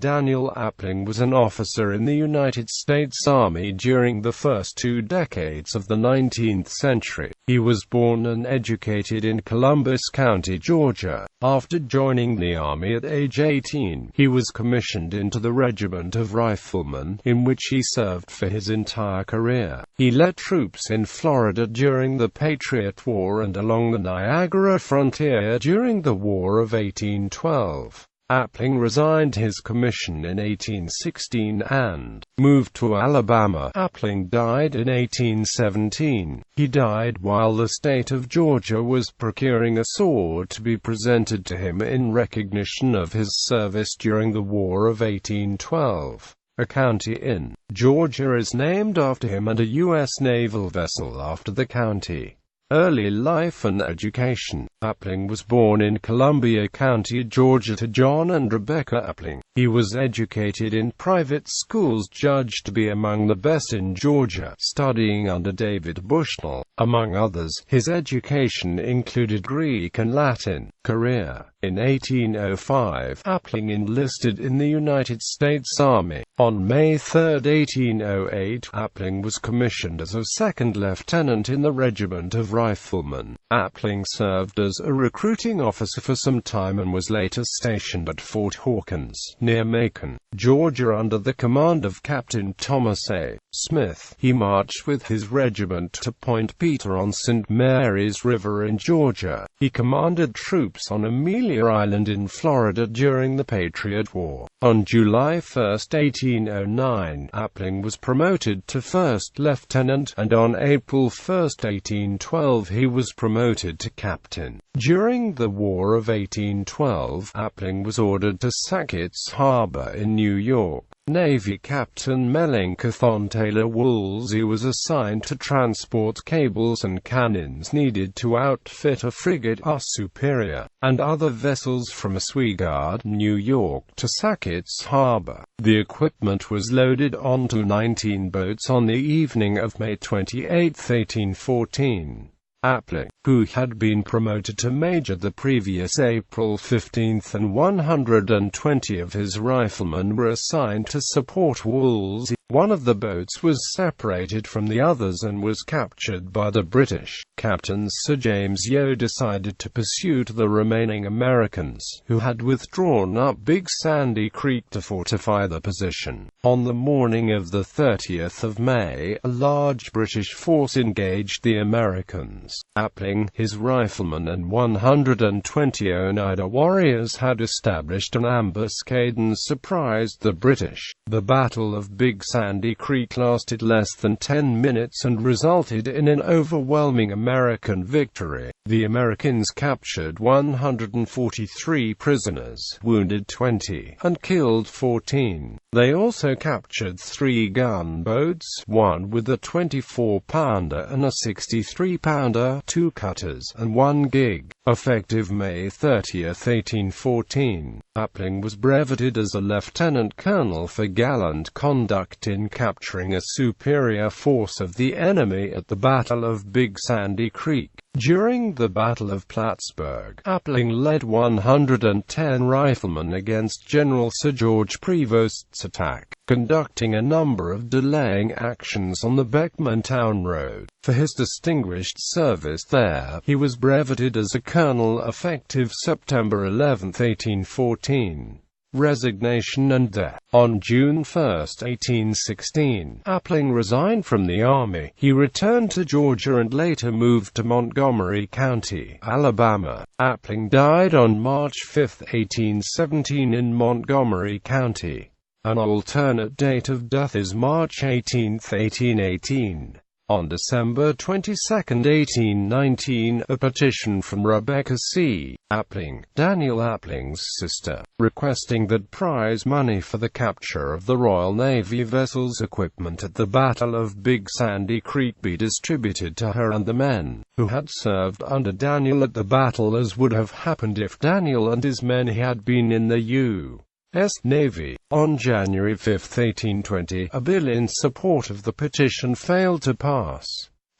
Daniel Appling was an officer in the United States Army during the first 2 decades of the 19th century. He was born and educated in Columbus County, Georgia. After joining the Army at age 18, he was commissioned into the Regiment of Riflemen, in which he served for his entire career. He led troops in Florida during the Patriot War and along the Niagara frontier during the War of 1812. Appling resigned his commission in 1816 and moved to Alabama. Appling died in 1817. He died while the state of Georgia was procuring a sword to be presented to him in recognition of his service during the War of 1812. A county in Georgia is named after him and a U.S. naval vessel after the county. Early life and education. Appling was born in Columbia County, Georgia to John and Rebecca Appling. He was educated in private schools judged to be among the best in Georgia, studying under David Bushnell. Among others, his education included Greek and Latin. Career. In 1805, Appling enlisted in the United States Army. On May 3, 1808, Appling was commissioned as a second lieutenant in the Regiment of Riflemen. Appling served as a recruiting officer for some time and was later stationed at Fort Hawkins, near Macon, Georgia under the command of Captain Thomas A. Smith. He marched with his regiment to Point Peter on St. Mary's River in Georgia. He commanded troops on Amelia Island in Florida during the Patriot War. On July 1, 1809, Appling was promoted to first lieutenant, and on April 1, 1812 he was promoted to captain. During the War of 1812, Appling was ordered to Sackett's Harbor in New York. Navy Captain Melanchthon Taylor Woolsey was assigned to transport cables and cannons needed to outfit a frigate Superior, and other vessels from Oswego, New York to Sackett's Harbor. The equipment was loaded onto 19 boats on the evening of May 28, 1814. Appling, who had been promoted to major the previous April 15, and 120 of his riflemen were assigned to support Woolsey. One of the boats was separated from the others and was captured by the British. Captain Sir James Yeo decided to pursue the remaining Americans, who had withdrawn up Big Sandy Creek to fortify the position. On the morning of the 30th of May, a large British force engaged the Americans. Appling, his riflemen and 120 Oneida warriors had established an ambuscade and surprised the British. The Battle of Big Sandy Creek lasted less than 10 minutes and resulted in an overwhelming American victory. The Americans captured 143 prisoners, wounded 20, and killed 14. They also captured 3 gunboats, one with a 24-pounder and a 63-pounder, 2 cutters, and 1 gig. Effective May 30, 1814, Appling was brevetted as a lieutenant colonel for gallant conduct in capturing a superior force of the enemy at the Battle of Big Sandy Creek. During the Battle of Plattsburgh, Appling led 110 riflemen against General Sir George Prevost's attack, conducting a number of delaying actions on the Beckmantown Road. For his distinguished service there, he was brevetted as a colonel effective September 11, 1814. Resignation and death. On June 1, 1816, Appling resigned from the Army. He returned to Georgia and later moved to Montgomery County, Alabama. Appling died on March 5, 1817 in Montgomery County. An alternate date of death is March 18, 1818. On December 22, 1819, a petition from Rebecca C. Appling, Daniel Appling's sister, requesting that prize money for the capture of the Royal Navy vessel's equipment at the Battle of Big Sandy Creek be distributed to her and the men who had served under Daniel at the battle, as would have happened if Daniel and his men had been in the U.S. Navy. On January 5, 1820, a bill in support of the petition failed to pass.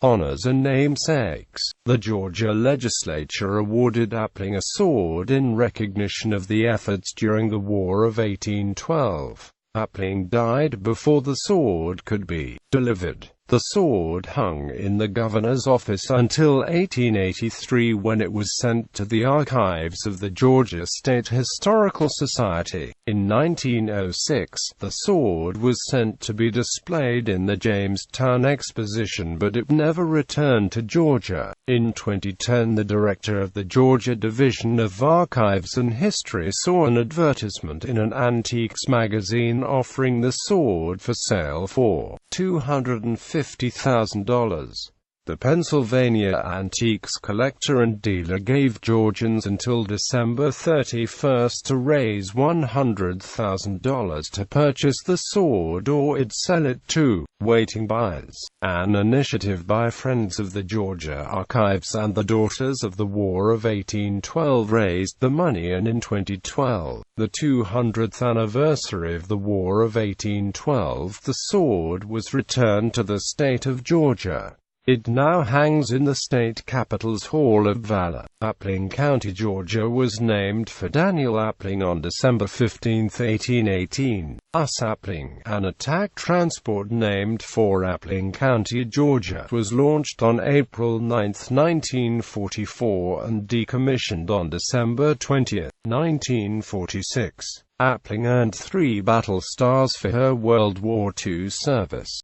honors and namesakes. The Georgia legislature awarded Appling a sword in recognition of the efforts during the War of 1812. Appling died before the sword could be delivered. The sword hung in the governor's office until 1883, when it was sent to the archives of the Georgia State Historical Society. In 1906, the sword was sent to be displayed in the Jamestown Exposition, but it never returned to Georgia. In 2010, the director of the Georgia Division of Archives and History saw an advertisement in an antiques magazine offering the sword for sale for $250,000. The Pennsylvania antiques collector and dealer gave Georgians until December 31 to raise $100,000 to purchase the sword, or it'd sell it to waiting buyers. An initiative by Friends of the Georgia Archives and the Daughters of the War of 1812 raised the money, and in 2012, the 200th anniversary of the War of 1812, the sword was returned to the state of Georgia. It now hangs in the state capitol's Hall of Valor. Appling County, Georgia was named for Daniel Appling on December 15, 1818. Appling, an attack transport named for Appling County, Georgia, was launched on April 9, 1944 and decommissioned on December 20, 1946. Appling earned 3 battle stars for her World War II service.